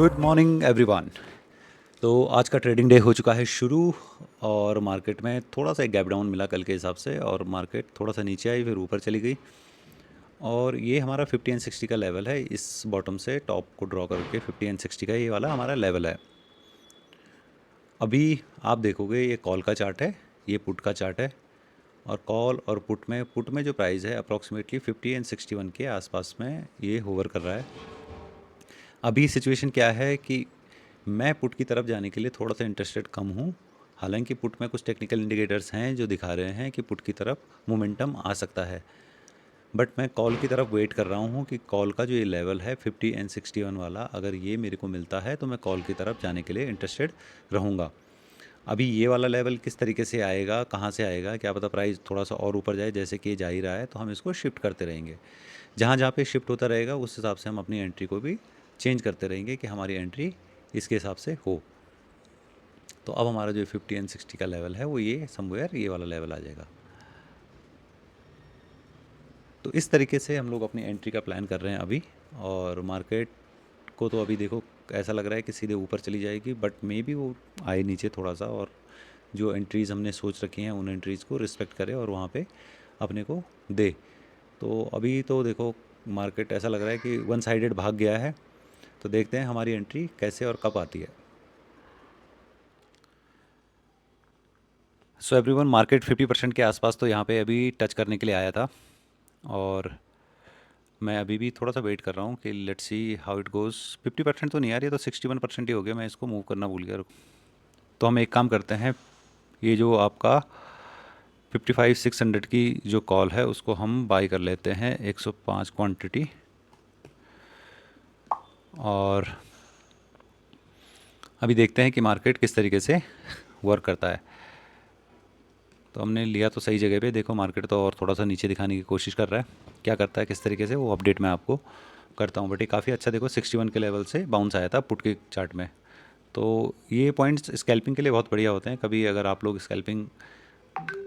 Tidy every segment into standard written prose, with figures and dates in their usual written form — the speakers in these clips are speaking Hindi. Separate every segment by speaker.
Speaker 1: Good morning everyone. तो आज का ट्रेडिंग डे हो चुका है शुरू और मार्केट में थोड़ा सा एक गैप डाउन मिला कल के हिसाब से और मार्केट थोड़ा सा नीचे आई फिर ऊपर चली गई और ये हमारा 50 एंड 60 का लेवल है। इस बॉटम से टॉप को ड्रॉ करके 50 एंड 60 का ये वाला हमारा लेवल है। अभी आप देखोगे ये कॉल का चार्ट है, ये पुट का चार्ट है और कॉल और पुट में जो प्राइस है अप्रॉक्सीमेटली 50 एंड 61 के आसपास में ये होवर कर रहा है। अभी सिचुएशन क्या है कि मैं पुट की तरफ जाने के लिए थोड़ा सा इंटरेस्टेड कम हूँ। हालांकि पुट में कुछ टेक्निकल इंडिकेटर्स हैं जो दिखा रहे हैं कि पुट की तरफ मोमेंटम आ सकता है, बट मैं कॉल की तरफ वेट कर रहा हूँ कि कॉल का जो ये लेवल है 50 एंड 61 वाला, अगर ये मेरे को मिलता है तो मैं कॉल की तरफ जाने के लिए इंटरेस्टेड रहूँगा। अभी ये वाला लेवल किस तरीके से आएगा, कहाँ से आएगा, क्या पता प्राइस थोड़ा सा और ऊपर जाए, जैसे कि ये जा ही रहा है तो हम इसको शिफ्ट करते रहेंगे। जहाँ जहाँ पे शिफ्ट होता रहेगा उस हिसाब से हम अपनी एंट्री को भी चेंज करते रहेंगे कि हमारी एंट्री इसके हिसाब से हो। तो अब हमारा जो 50 एंड 60 का लेवल है वो ये समवेयर ये वाला लेवल आ जाएगा। तो इस तरीके से हम लोग अपनी एंट्री का प्लान कर रहे हैं अभी। और मार्केट को तो अभी देखो ऐसा लग रहा है कि सीधे ऊपर चली जाएगी, बट मे बी वो आए नीचे थोड़ा सा और जो एंट्रीज़ हमने सोच रखी हैं उन एंट्रीज़ को रिस्पेक्ट करे और वहाँ पे अपने को दे। तो अभी तो देखो मार्केट ऐसा लग रहा है कि वन साइडेड भाग गया है। तो देखते हैं हमारी एंट्री कैसे और कब आती है। सो एवरीवन, मार्केट 50% के आसपास तो यहाँ पे अभी टच करने के लिए आया था और मैं अभी भी थोड़ा सा वेट कर रहा हूँ कि let's see how it goes. 50% तो नहीं आ रही है, तो 61% ही हो गया, मैं इसको मूव करना भूल गया। तो हम एक काम करते हैं, ये जो आपका 55,600 की जो कॉल है उसको हम बाई कर लेते हैं 105 क्वांटिटी और अभी देखते हैं कि मार्केट किस तरीके से वर्क करता है। तो हमने लिया तो सही जगह पे, देखो मार्केट तो और थोड़ा सा नीचे दिखाने की कोशिश कर रहा है। क्या करता है किस तरीके से वो अपडेट मैं आपको करता हूँ, बट ये काफ़ी अच्छा देखो 61 के लेवल से बाउंस आया था पुट के चार्ट में। तो ये पॉइंट्स स्कैल्पिंग के लिए बहुत बढ़िया होते हैं। कभी अगर आप लोग स्कैल्पिंग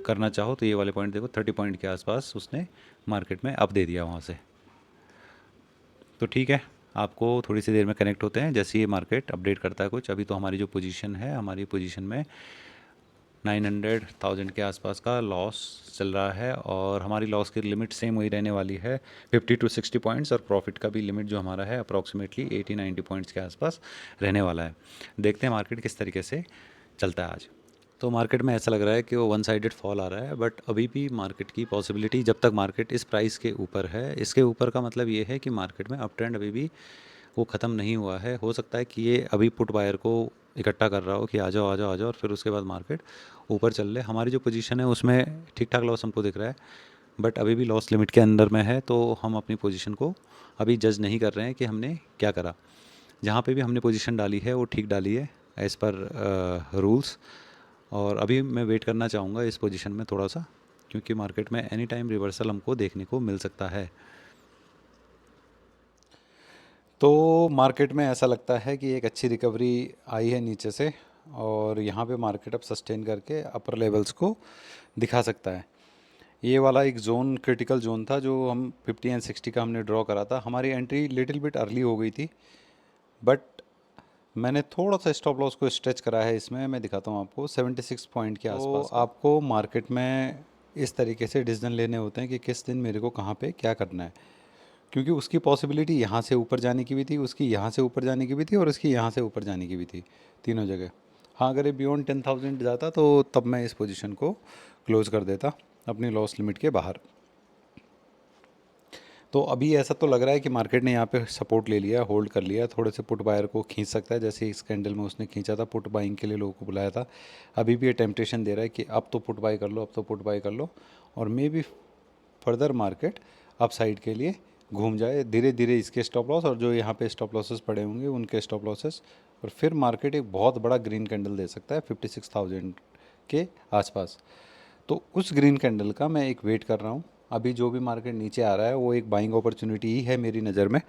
Speaker 1: करना चाहो तो ये वाले पॉइंट देखो 30 पॉइंट के आसपास उसने मार्केट में अप दे दिया वहाँ से। तो ठीक है, आपको थोड़ी सी देर में कनेक्ट होते हैं जैसे ये मार्केट अपडेट करता है कुछ। अभी तो हमारी जो पोजीशन है, हमारी पोजीशन में 900,000 के आसपास का लॉस चल रहा है और हमारी लॉस की लिमिट सेम वही रहने वाली है 50 टू 60 पॉइंट्स, और प्रॉफिट का भी लिमिट जो हमारा है अप्रॉक्सीमेटली 80-90 पॉइंट्स के आसपास रहने वाला है। देखते हैं मार्केट किस तरीके से चलता है आज। तो मार्केट में ऐसा लग रहा है कि वो वन साइडेड फॉल आ रहा है, बट अभी भी मार्केट की पॉसिबिलिटी, जब तक मार्केट इस प्राइस के ऊपर है, इसके ऊपर का मतलब ये है कि मार्केट में अप ट्रेंड अभी भी वो ख़त्म नहीं हुआ है। हो सकता है कि ये अभी पुट बायर को इकट्ठा कर रहा हो कि आ जाओ आ जाओ आ जाओ, और फिर उसके बाद मार्केट ऊपर चल ले। हमारी जो पोजीशन है उसमें ठीक ठाक लॉस हमको दिख रहा है, बट अभी भी लॉस लिमिट के अंदर में है। तो हम अपनी पोजीशन को अभी जज नहीं कर रहे हैं कि हमने क्या करा। जहाँ पे भी हमने पोजीशन डाली है वो ठीक डाली है एज़ पर रूल्स। और अभी मैं वेट करना चाहूँगा इस पोजीशन में थोड़ा सा, क्योंकि मार्केट में एनी टाइम रिवर्सल हमको देखने को मिल सकता है। तो मार्केट में ऐसा लगता है कि एक अच्छी रिकवरी आई है नीचे से और यहाँ पे मार्केट अब सस्टेन करके अपर लेवल्स को दिखा सकता है। ये वाला एक जोन क्रिटिकल जोन था जो हम 50 एंड 60 का हमने ड्रॉ करा था। हमारी एंट्री लिटिल बिट अर्ली हो गई थी, बट मैंने थोड़ा सा स्टॉप लॉस को स्ट्रेच करा है इसमें। मैं दिखाता हूँ आपको 76 पॉइंट के आसपास। तो आपको मार्केट में इस तरीके से डिसीजन लेने होते हैं कि किस दिन मेरे को कहाँ पे क्या करना है, क्योंकि उसकी पॉसिबिलिटी यहाँ से ऊपर जाने की भी थी, उसकी यहाँ से ऊपर जाने की भी थी और उसकी यहाँ से ऊपर जाने की भी थी, तीनों जगह। हाँ, अगर ये बियॉन्ड 10,000 जाता तो तब मैं इस पोजीशन को क्लोज कर देता अपनी लॉस लिमिट के बाहर। तो अभी ऐसा तो लग रहा है कि मार्केट ने यहाँ पे सपोर्ट ले लिया, होल्ड कर लिया, थोड़े से पुट बायर को खींच सकता है, जैसे इस कैंडल में उसने खींचा था, पुट बाइंग के लिए लोगों को बुलाया था। अभी भी ये टेम्पटेशन दे रहा है कि अब तो पुट बाई कर लो, अब तो पुट बाई कर लो, और may be further market up side के लिए घूम जाए धीरे धीरे इसके स्टॉप लॉस और जो यहाँ पे स्टॉप लॉसेस पड़े होंगे उनके स्टॉप लॉसेस, और फिर मार्केट एक बहुत बड़ा ग्रीन कैंडल दे सकता है 56,000 के आसपास। तो उस ग्रीन कैंडल का मैं एक वेट कर रहा हूँ। अभी जो भी मार्केट नीचे आ रहा है वो एक बाइंग अपॉर्चुनिटी ही है मेरी नज़र में।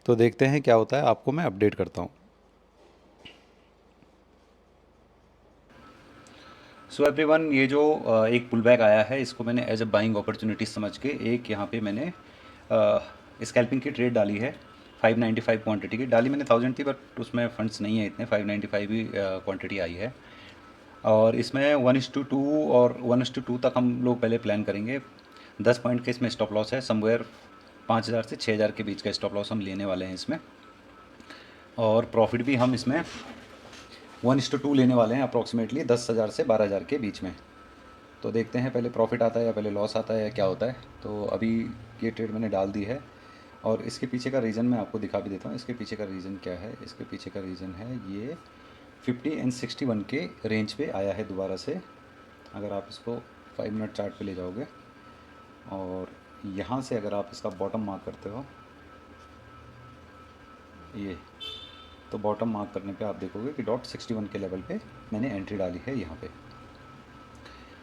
Speaker 1: तो देखते हैं क्या होता है, आपको मैं अपडेट करता हूँ। सो एवरीवन, ये जो एक पुल बैक आया है इसको मैंने एज अ बाइंग अपॉर्चुनिटी समझ के एक यहाँ पे मैंने स्कैल्पिंग की ट्रेड डाली है 595 क्वांटिटी की डाली मैंने 1000 थी, बट उसमें फंड्स नहीं है इतने, 595 ही क्वांटिटी आई है। और इसमें 1:2 और 1:2 तक हम लोग पहले प्लान करेंगे। 10 पॉइंट के इसमें स्टॉप लॉस है, समवेयर 5000 से 6000 के बीच का स्टॉप लॉस हम लेने वाले हैं इसमें। और प्रॉफिट भी हम इसमें 1:2 लेने वाले हैं, अप्रॉक्सीमेटली 10,000 से 12,000 के बीच में। तो देखते हैं पहले प्रॉफिट आता है या पहले लॉस आता है या क्या होता है। तो अभी ये ट्रेड मैंने डाल दी है, और इसके पीछे का रीज़न मैं आपको दिखा भी देता हूँ। इसके पीछे का रीज़न क्या है, इसके पीछे का रीज़न है ये 50 एंड 61 के रेंज पे आया है दोबारा से। अगर आप इसको 5 मिनट चार्ट पे ले जाओगे और यहाँ से अगर आप इसका बॉटम मार्क करते हो, ये तो बॉटम मार्क करने पे आप देखोगे कि .61 के लेवल पे मैंने एंट्री डाली है यहाँ पे।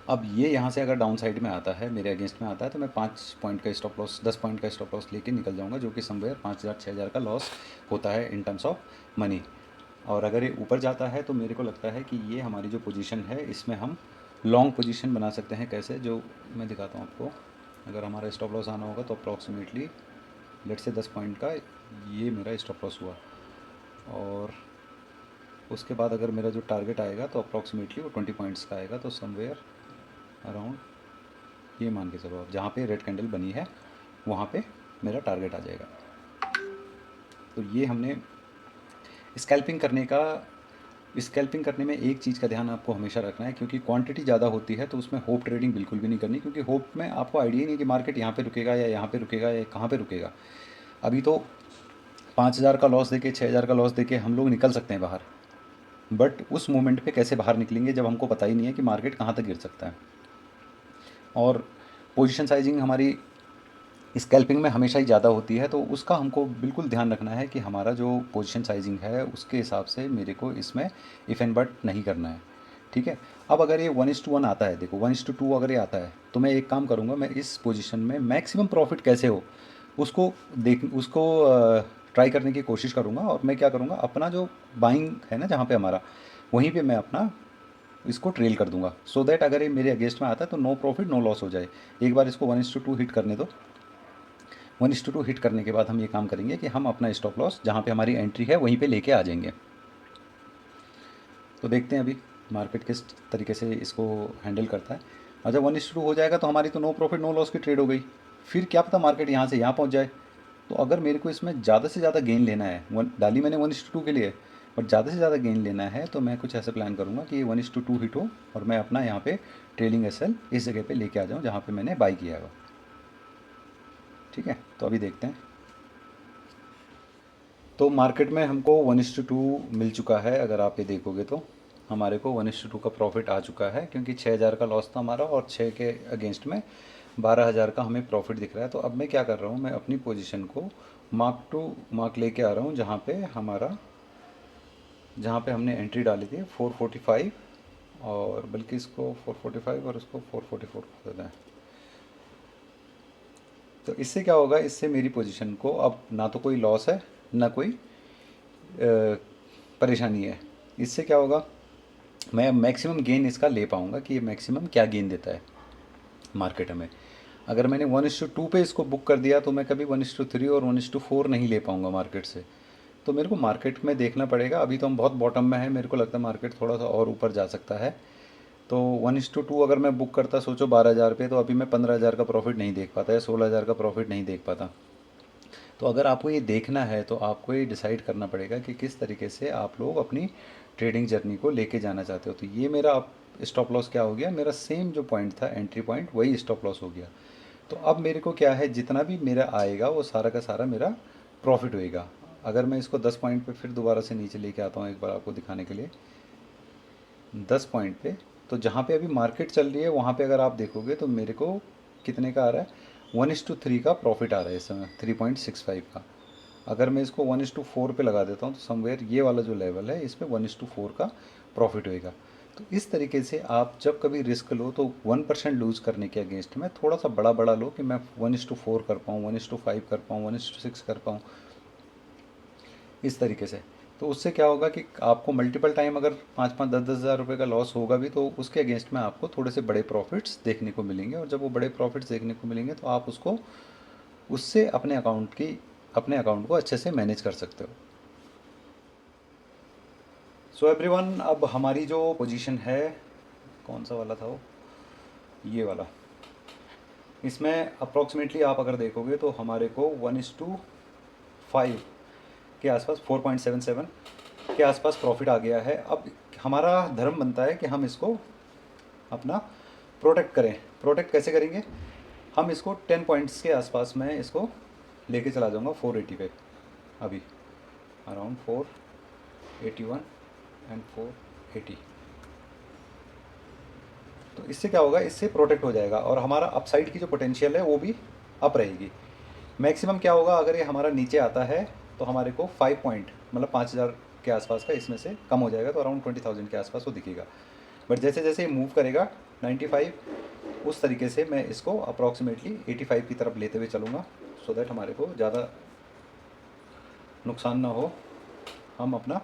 Speaker 1: अब ये यहाँ से अगर डाउन साइड में आता है, मेरे अगेंस्ट में आता है, तो मैं 5 पॉइंट का स्टॉप लॉस, 10 पॉइंट का स्टॉप लॉस लेके निकल जाऊँगा, जो कि समवेयर 5,000-6,000 का लॉस होता है इन टर्म्स ऑफ मनी। और अगर ये ऊपर जाता है तो मेरे को लगता है कि ये हमारी जो पोजीशन है इसमें हम लॉन्ग पोजीशन बना सकते हैं। कैसे, जो मैं दिखाता हूँ आपको। अगर हमारा स्टॉप लॉस आना होगा तो अप्रॉक्सीमेटली लेट से 10 पॉइंट का ये मेरा स्टॉप लॉस हुआ, और उसके बाद अगर मेरा जो टारगेट आएगा तो अप्रॉक्सीमेटली वो 20 पॉइंट्स का आएगा। तो समवेयर अराउंड ये मान के चलो, अब जहाँ पे रेड कैंडल बनी है वहाँ पे मेरा टारगेट आ जाएगा। तो ये हमने स्कैल्पिंग करने में एक चीज़ का ध्यान आपको हमेशा रखना है, क्योंकि क्वांटिटी ज़्यादा होती है तो उसमें होप ट्रेडिंग बिल्कुल भी नहीं करनी, क्योंकि होप में आपको आइडिया ही नहीं कि मार्केट यहाँ पे रुकेगा या यहाँ पे रुकेगा या कहाँ पे रुकेगा। अभी तो 5,000 का लॉस देके, 6,000 का लॉस देके हम लोग निकल सकते हैं बाहर, बट उस मोमेंट पे कैसे बाहर निकलेंगे जब हमको पता ही नहीं है कि मार्केट कहाँ तक गिर सकता है। और पोजीशन साइजिंग हमारी स्कैल्पिंग में हमेशा ही ज़्यादा होती है, तो उसका हमको बिल्कुल ध्यान रखना है कि हमारा जो पोजीशन साइजिंग है उसके हिसाब से मेरे को इसमें इफ़ एंड बट नहीं करना है। ठीक है। अब अगर ये 1:1 आता है, देखो 1:2 अगर ये आता है, तो मैं एक काम करूँगा, मैं इस पोजीशन में मैक्सिमम प्रॉफिट कैसे हो उसको ट्राई करने की कोशिश करूँगा। और मैं क्या करूँगा, अपना जो बाइंग है ना जहाँ पे हमारा, वहीं पे मैं अपना इसको ट्रेल कर दूंगा, सो दैट अगर ये मेरे अगेंस्ट में आता है तो नो प्रॉफिट नो लॉस हो जाए। एक बार इसको 1:2 हिट करने दो। 1:2 हिट करने के बाद हम ये काम करेंगे कि हम अपना स्टॉप लॉस जहाँ पे हमारी एंट्री है वहीं पे लेके आ जाएंगे। तो देखते हैं अभी मार्केट किस तरीके से इसको हैंडल करता है। और जब 1:2 हो जाएगा तो हमारी तो नो प्रॉफिट नो लॉस की ट्रेड हो गई। फिर क्या पता मार्केट यहाँ से यहाँ पहुँच जाए। तो अगर मेरे को इसमें ज़्यादा से ज़्यादा गेन लेना है, डाली मैंने 1:2 के लिए, बट ज़्यादा से ज़्यादा गेन लेना है, तो मैं कुछ ऐसे प्लान करूँगा कि 1:2 हिट हो और मैं अपना यहाँ पे ट्रेलिंग एसएल इस जगह पे लेके आ जाऊँ जहाँ पे मैंने बाई किया है। ठीक है, तो अभी देखते हैं। तो मार्केट में हमको 1:2 मिल चुका है। अगर आप ये देखोगे तो हमारे को 1:2 का प्रॉफिट आ चुका है, क्योंकि 6,000 का लॉस था हमारा और 6 के अगेंस्ट में 12,000 का हमें प्रॉफिट दिख रहा है। तो अब मैं क्या कर रहा हूँ, मैं अपनी पोजीशन को मार्क टू मार्क लेके आ रहा हूँ, जहाँ पे हमने एंट्री डाली थी 445, और बल्कि इसको 445 और इसको 444 कर देते हैं। तो इससे क्या होगा, इससे मेरी पोजीशन को अब ना तो कोई लॉस है ना कोई परेशानी है। इससे क्या होगा, मैं मैक्सिमम गेन इसका ले पाऊँगा कि ये मैक्सिमम क्या गेन देता है मार्केट हमें। अगर मैंने 1:2 पे इसको बुक कर दिया तो मैं कभी 1:3 और 1:4 नहीं ले पाऊँगा मार्केट से। तो मेरे को मार्केट में देखना पड़ेगा। अभी तो हम बहुत बॉटम में है, मेरे को लगता है मार्केट थोड़ा सा और ऊपर जा सकता है। तो 1:2 अगर मैं बुक करता, सोचो 12,000 पे, तो अभी मैं 15,000 का प्रॉफिट नहीं देख पाता या 16,000 का प्रॉफिट नहीं देख पाता। तो अगर आपको ये देखना है तो आपको ये डिसाइड करना पड़ेगा कि किस तरीके से आप लोग अपनी ट्रेडिंग जर्नी को लेके जाना चाहते हो। तो ये मेरा अब स्टॉप लॉस क्या हो गया, मेरा सेम जो पॉइंट था एंट्री पॉइंट वही स्टॉप लॉस हो गया। तो अब मेरे को क्या है, जितना भी मेरा आएगा वो सारा का सारा मेरा प्रॉफिट होएगा। अगर मैं इसको 10 पॉइंट पे फिर दोबारा से नीचे लेके आता हूँ एक बार आपको दिखाने के लिए, 10 पॉइंट पे, तो जहाँ पे अभी मार्केट चल रही है वहाँ पे अगर आप देखोगे तो मेरे को कितने का आ रहा है, 1:3 का प्रॉफिट आ रहा है इस समय, 3.65 का। अगर मैं इसको 1:4 पे लगा देता हूँ तो समवेयर ये वाला जो लेवल है इस पर 1:4 का प्रॉफिट होएगा। तो इस तरीके से आप जब कभी रिस्क लो तो 1% लूज़ करने के अगेंस्ट में थोड़ा सा बड़ा बड़ा लो कि मैं 1:4 कर पाऊँ, 1:5 कर पाऊँ, 1:6 कर पाऊँ, इस तरीके से। तो उससे क्या होगा कि आपको मल्टीपल टाइम अगर 5-5, 10-10 हज़ार रुपये का लॉस होगा भी तो उसके अगेंस्ट में आपको थोड़े से बड़े प्रॉफिट्स देखने को मिलेंगे। और जब वो बड़े प्रॉफिट्स देखने को मिलेंगे तो आप उसको उससे अपने अकाउंट की अपने अकाउंट को अच्छे से मैनेज कर सकते हो। सो एवरीवन, अब हमारी जो पोजीशन है, कौन सा वाला था वो, ये वाला, इसमें अप्रॉक्सीमेटली आप अगर देखोगे तो हमारे को 1:5 के आसपास, 4.77 के आसपास प्रॉफिट आ गया है। अब हमारा धर्म बनता है कि हम इसको अपना प्रोटेक्ट करें। प्रोटेक्ट कैसे करेंगे? हम इसको 10 पॉइंट्स के आसपास में इसको लेके चला जाऊंगा 480 पे, अभी अराउंड 481 एंड 480। तो इससे क्या होगा, इससे प्रोटेक्ट हो जाएगा और हमारा अपसाइड की जो पोटेंशियल है वो भी अप रहेगी। मैक्सिमम क्या होगा, अगर ये हमारा नीचे आता है तो हमारे को 5 पॉइंट मतलब 5000 के आसपास का इसमें से कम हो जाएगा, तो अराउंड 20,000 के आसपास वो दिखेगा। बट जैसे जैसे ये मूव करेगा 95, उस तरीके से मैं इसको अप्रॉक्सीमेटली 85 की तरफ लेते हुए चलूँगा, सो दैट हमारे को ज़्यादा नुकसान ना हो। हम अपना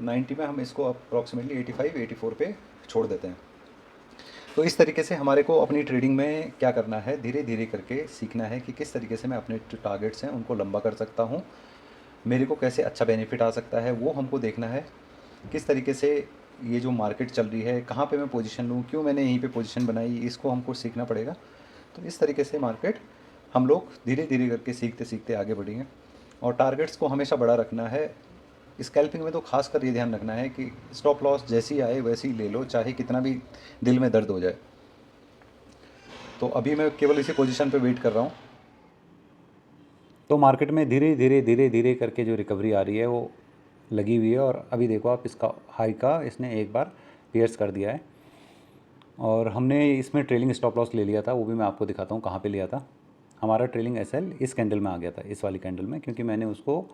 Speaker 1: 90 में हम इसको अप्रॉक्सीमेटली 85 84 पे छोड़ देते हैं। तो इस तरीके से हमारे को अपनी ट्रेडिंग में क्या करना है, धीरे धीरे करके सीखना है कि किस तरीके से मैं अपने जो टारगेट्स हैं उनको लंबा कर सकता हूँ, मेरे को कैसे अच्छा बेनिफिट आ सकता है वो हमको देखना है। किस तरीके से ये जो मार्केट चल रही है, कहाँ पे मैं पोजीशन लूँ, क्यों मैंने यहीं पे पोजीशन बनाई, इसको हमको सीखना पड़ेगा। तो इस तरीके से मार्केट हम लोग धीरे धीरे करके सीखते सीखते आगे बढ़ेंगे। और टारगेट्स को हमेशा बड़ा रखना है। स्कैल्पिंग में तो खास कर ये ध्यान रखना है कि स्टॉप लॉस जैसी आए वैसी ही ले लो, चाहे कितना भी दिल में दर्द हो जाए। तो अभी मैं केवल इसी पोजीशन पे वेट कर रहा हूँ। तो मार्केट में धीरे धीरे धीरे धीरे करके जो रिकवरी आ रही है वो लगी हुई है। और अभी देखो आप, इसका हाई का इसने एक बार पियर्स कर दिया है और हमने इसमें ट्रेलिंग स्टॉप लॉस ले लिया था, वो भी मैं आपको दिखाता हूँ कहाँ पे लिया था। हमारा ट्रेलिंग एसएल इस कैंडल में आ गया था, इस वाली कैंडल में, क्योंकि मैंने उसको,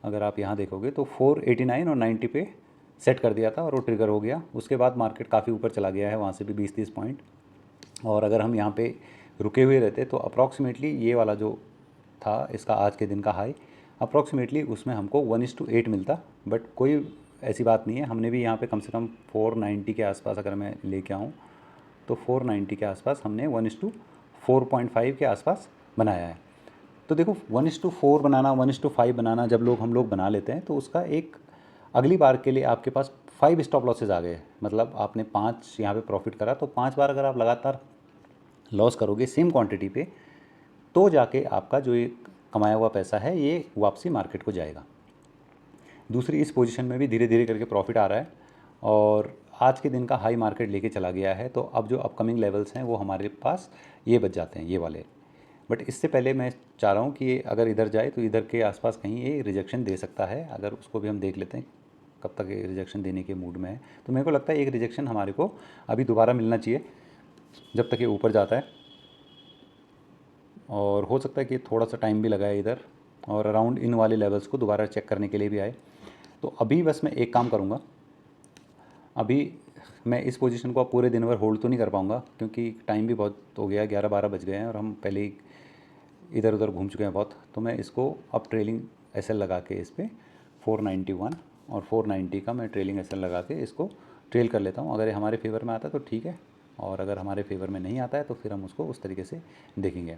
Speaker 1: अगर आप यहाँ देखोगे तो 489 और 90 पे सेट कर दिया था और वो ट्रिगर हो गया। उसके बाद मार्केट काफ़ी ऊपर चला गया है, वहाँ से भी 20-30 पॉइंट। और अगर हम यहाँ पे रुके हुए रहते तो अप्रॉक्सीमेटली ये वाला जो था इसका आज के दिन का हाई, अप्रॉक्सीमेटली उसमें हमको 1:8 मिलता। बट कोई ऐसी बात नहीं है, हमने भी यहाँ पे कम से कम 490 के आसपास अगर मैं लेके आऊँ तो 490 के आसपास हमने 1:4.5 के आसपास बनाया है। तो देखो 1:4 बनाना, 1:5 बनाना जब हम लोग बना लेते हैं तो उसका एक अगली बार के लिए आपके पास 5 स्टॉप लॉसेज आ गए। मतलब आपने 5 यहाँ पे प्रॉफिट करा, तो 5 बार अगर आप लगातार लॉस करोगे सेम क्वांटिटी पे, तो जाके आपका जो ये कमाया हुआ पैसा है ये वापसी मार्केट को जाएगा। दूसरी, इस पोजीशन में भी धीरे धीरे करके प्रॉफिट आ रहा है और आज के दिन का हाई मार्केट लेके चला गया है। तो अब जो अपकमिंग लेवल्स हैं वो हमारे पास ये बच जाते हैं, ये वाले। बट इससे पहले मैं चाह रहा हूँ कि अगर इधर जाए तो इधर के आसपास कहीं ये रिजेक्शन दे सकता है। अगर उसको भी हम देख लेते हैं कब तक ये रिजेक्शन देने के मूड में है। तो मेरे को लगता है एक रिजेक्शन हमारे को अभी दोबारा मिलना चाहिए जब तक ये ऊपर जाता है, और हो सकता है कि थोड़ा सा टाइम भी लगाए इधर और अराउंड इन वाले लेवल्स को दोबारा चेक करने के लिए भी आए। तो अभी बस मैं एक काम करूँगा, अभी मैं इस पोजीशन को अब पूरे दिन भर होल्ड तो नहीं कर पाऊँगा क्योंकि टाइम भी बहुत हो गया, 11-12 बज गए हैं और हम पहले ही इधर उधर घूम चुके हैं बहुत। तो मैं इसको अब ट्रेलिंग एसएल लगा के इस पर 491 और 490 का मैं ट्रेलिंग एसएल लगा के इसको ट्रेल कर लेता हूँ। अगर ये हमारे फेवर में आता है तो ठीक है, और अगर हमारे फेवर में नहीं आता है तो फिर हम उसको उस तरीके से देखेंगे।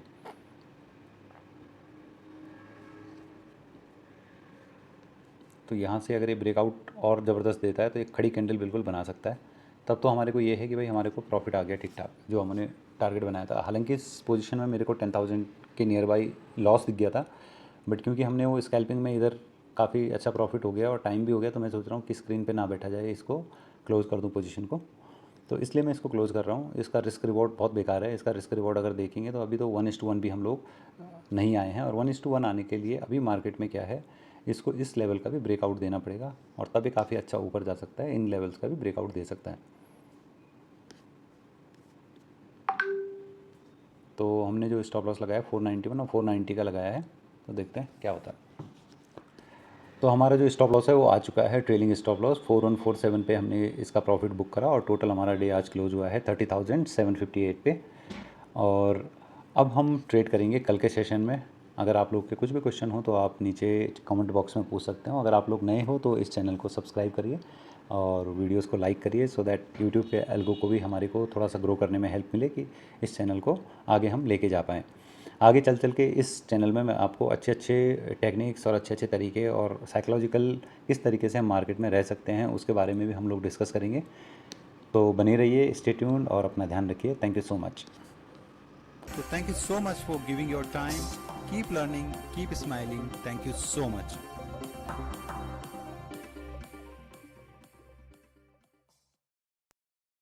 Speaker 1: तो यहाँ से अगर ये ब्रेकआउट और ज़बरदस्त देता है तो एक खड़ी कैंडल बिल्कुल बना सकता है। तब तो हमारे को ये है कि भाई हमारे को प्रॉफिट आ गया ठीक ठाक जो हमने टारगेट बनाया था। हालांकि इस पोजीशन में मेरे को 10,000 के नियर बाई लॉस दिख गया था, बट क्योंकि हमने वो स्कैल्पिंग में इधर काफ़ी अच्छा प्रॉफिट हो गया और टाइम भी हो गया, तो मैं सोच रहा हूँ कि स्क्रीन पे ना बैठा जाए, इसको क्लोज़ कर दूँ पोजीशन को। तो इसलिए मैं इसको क्लोज़ कर रहा हूँ। इसका रिस्क रिवॉर्ड बहुत बेकार है। इसका रिस्क रिवॉर्ड अगर देखेंगे तो अभी तो 1:1 भी हम लोग नहीं आए हैं, और 1:1 आने के लिए अभी मार्केट में क्या है, इसको इस लेवल का भी ब्रेकआउट देना पड़ेगा और तभी काफ़ी अच्छा ऊपर जा सकता है। इन लेवल्स का भी ब्रेकआउट दे सकता है। तो हमने जो स्टॉप लॉस लगाया 491 और 490 का लगाया है, तो देखते हैं क्या होता है। तो हमारा जो स्टॉप लॉस है वो आ चुका है, ट्रेलिंग स्टॉप लॉस 4147 पे हमने इसका प्रॉफिट बुक करा और टोटल हमारा डे आज क्लोज हुआ है 30,758 पे। और अब हम ट्रेड करेंगे कल के सेशन में। अगर आप लोग के कुछ भी क्वेश्चन हो तो आप नीचे कमेंट बॉक्स में पूछ सकते हो। अगर आप लोग नए हो तो इस चैनल को सब्सक्राइब करिए और वीडियोस को लाइक करिए, सो दैट यूट्यूब पे एल्गो को भी हमारे को थोड़ा सा ग्रो करने में हेल्प मिले कि इस चैनल को आगे हम लेके जा पाएँ। आगे चल के इस चैनल में मैं आपको अच्छे अच्छे टेक्निक्स और अच्छे अच्छे तरीके और साइकोलॉजिकल किस तरीके से हम मार्केट में रह सकते हैं उसके बारे में भी हम लोग डिस्कस करेंगे। तो बने रहिए, स्टे ट्यून्ड और अपना ध्यान रखिए। Thank you so much.
Speaker 2: So thank you so much for giving your time. Keep learning, keep smiling. Thank you so much.